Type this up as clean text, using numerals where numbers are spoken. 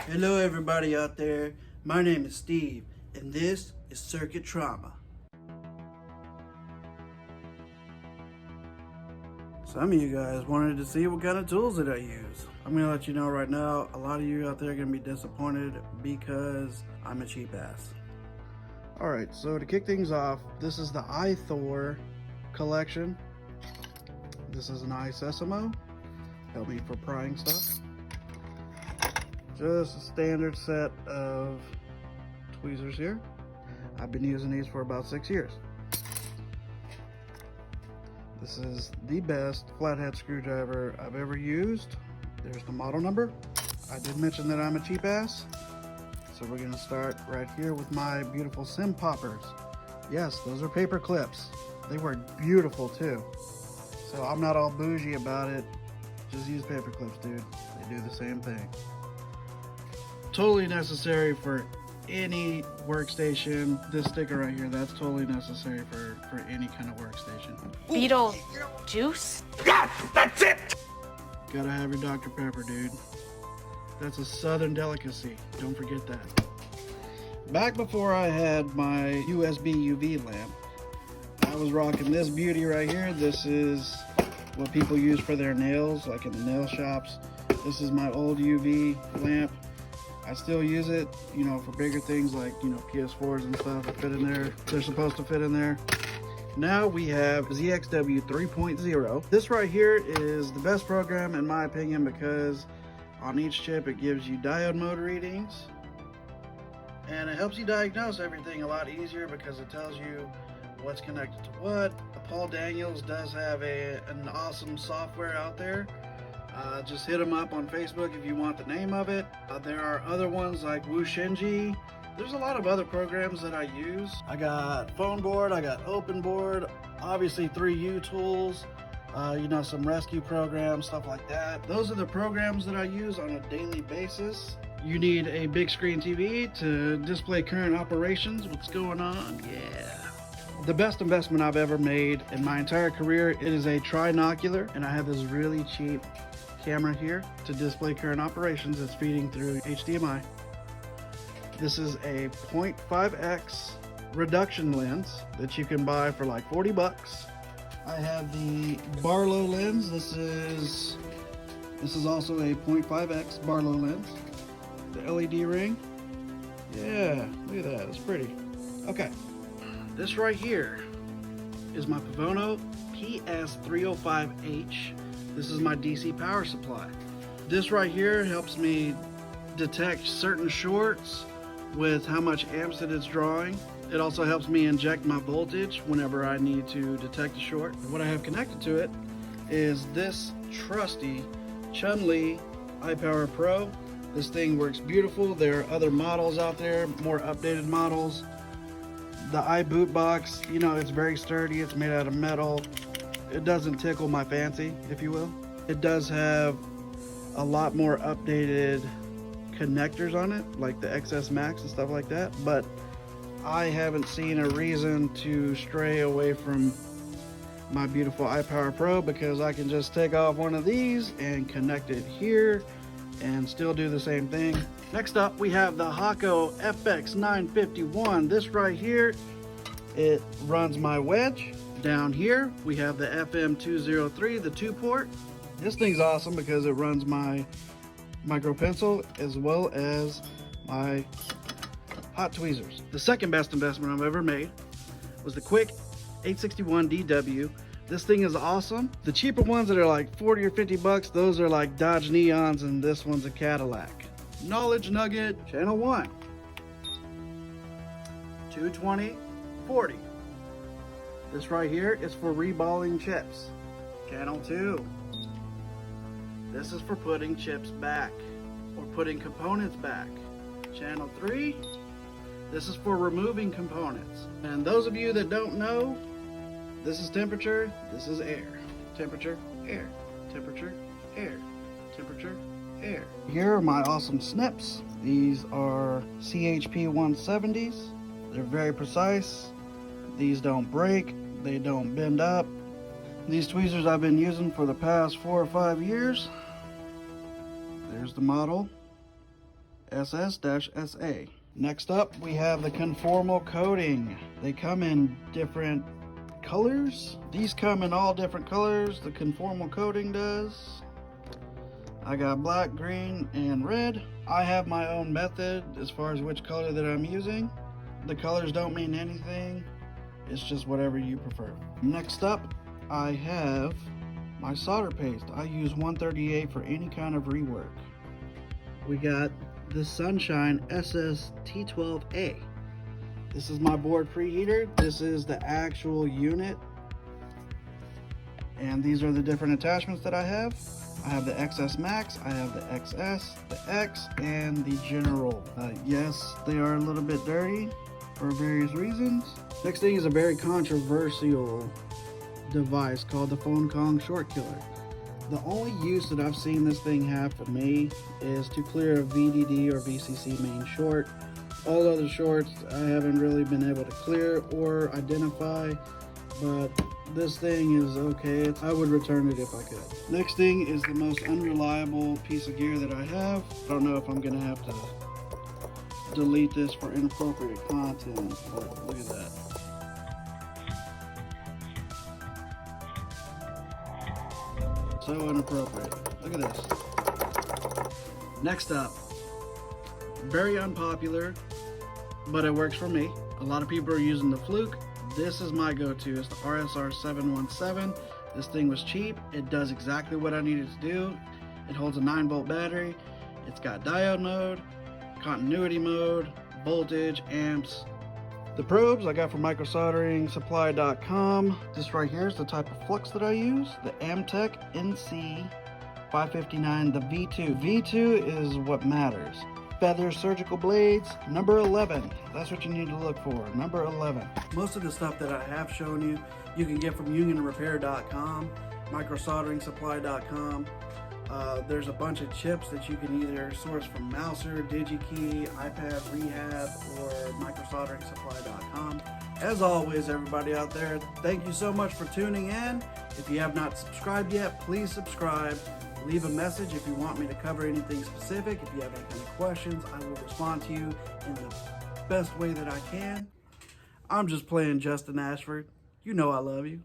Hello everybody out there, my name is Steve, and this is Circuit Trauma. Some of you guys wanted to see what kind of tools that I use. I'm going to let you know right now, a lot of you out there are going to be disappointed because I'm a cheap ass. Alright, so to kick things off, this is the iThor collection. This is an iSesamo. Help me for prying stuff. Just a standard set of tweezers here. I've been using these for about 6 years. This is the best flathead screwdriver I've ever used. There's the model number. I did mention that I'm a cheap ass. So we're gonna start right here with my beautiful sim poppers. Yes, those are paper clips. They work beautiful too. So I'm not all bougie about it. Just use paper clips, dude. They do the same thing. Totally necessary for any workstation. This sticker right here, that's totally necessary for any kind of workstation. Beetle juice? God, that's it! Gotta have your Dr. Pepper, dude. That's a southern delicacy. Don't forget that. Back before I had my USB UV lamp, I was rocking this beauty right here. This is what people use for their nails, like in the nail shops. This is my old UV lamp. I still use it, you know, for bigger things like, you know, PS4s and stuff that fit in there. They're supposed to fit in there. Now we have ZXW 3.0. This right here is the best program in my opinion because on each chip it gives you diode mode readings and it helps you diagnose everything a lot easier because it tells you what's connected to what. Paul Daniels does have an awesome software out there. Just hit them up on Facebook if you want the name of it. There are other ones like Wushinji. There's a lot of other programs that I use. I got Phone Board, I got Open Board, obviously 3U tools, you know, some rescue programs, stuff like that. Those are the programs that I use on a daily basis. You need a big screen TV to display current operations, what's going on, yeah. The best investment I've ever made in my entire career, it is a trinocular, and I have this really cheap camera here to display current operations. It's feeding through HDMI. This is a 0.5x reduction lens that you can buy for like 40 bucks. I have the Barlow lens. This is also a 0.5x Barlow lens. The LED ring. Yeah, look at that, it's pretty. Okay, this right here is my Pavono PS305H. This is my DC power supply. This right here helps me detect certain shorts with how much amps that it's drawing. It also helps me inject my voltage whenever I need to detect a short. What I have connected to it is this trusty Chun-Li iPower Pro. This thing works beautiful. There are other models out there, more updated models. The iBoot box, you know, it's very sturdy. It's made out of metal. It doesn't tickle my fancy, if you will. It does have a lot more updated connectors on it, like the XS Max and stuff like that, but I haven't seen a reason to stray away from my beautiful iPower Pro because I can just take off one of these and connect it here and still do the same thing. Next up, we have the Hakko FX951. This right here, it runs my wedge. Down here, we have the FM203, the 2-port. This thing's awesome because it runs my micro pencil as well as my hot tweezers. The second best investment I've ever made was the Quick 861DW. This thing is awesome. The cheaper ones that are like 40 or 50 bucks, those are like Dodge Neons, and this one's a Cadillac. Knowledge Nugget, channel 1. 220, 40. This right here is for reballing chips. Channel 2. This is for putting chips back or putting components back. Channel 3. This is for removing components. And those of you that don't know, this is temperature, this is air. Temperature, air. Temperature, air. Temperature, air. Here are my awesome snips. These are CHP 170s. They're very precise. These don't break. They don't bend up. These tweezers I've been using for the past 4 or 5 years. There's the model SS-SA. Next up, we have the Conformal Coating. They come in different colors. These come in all different colors. The Conformal Coating does. I got black, green, and red. I have my own method as far as which color that I'm using. The colors don't mean anything. It's just whatever you prefer. Next up, I have my solder paste. I use 138 for any kind of rework. We got the Sunshine SS-T12A. This is my board preheater. This is the actual unit. And these are the different attachments that I have. I have the XS Max, I have the XS, the X, and the General. Yes, they are a little bit dirty for various reasons. Next thing is a very controversial device called the Phone Kong Short Killer. The only use that I've seen this thing have for me is to clear a VDD or VCC main short. All other shorts I haven't really been able to clear or identify, but this thing is okay. I would return it if I could. Next thing is the most unreliable piece of gear that I have. I don't know if I'm gonna have to delete this for inappropriate content, but look at that. So inappropriate. Look at this. Next up, very unpopular, but it works for me. A lot of people are using the Fluke. This is my go-to. It's the RSR 717. This thing was cheap. It does exactly what I needed to do. It holds a 9-volt battery. It's got diode mode, continuity mode, voltage, amps. The probes I got from microsolderingsupply.com. This right here is the type of flux that I use. The Amtech NC 559, the V2. V2 is what matters. Feather surgical blades, number 11. That's what you need to look for, number 11. Most of the stuff that I have shown you, you can get from unionrepair.com, microsolderingsupply.com. There's a bunch of chips that you can either source from Mouser, DigiKey, iPad Rehab, or microsolderingsupply.com. As always, everybody out there, thank you so much for tuning in. If you have not subscribed yet, please subscribe. Leave a message if you want me to cover anything specific. If you have any kind of questions, I will respond to you in the best way that I can. I'm just playing Justin Ashford. You know I love you.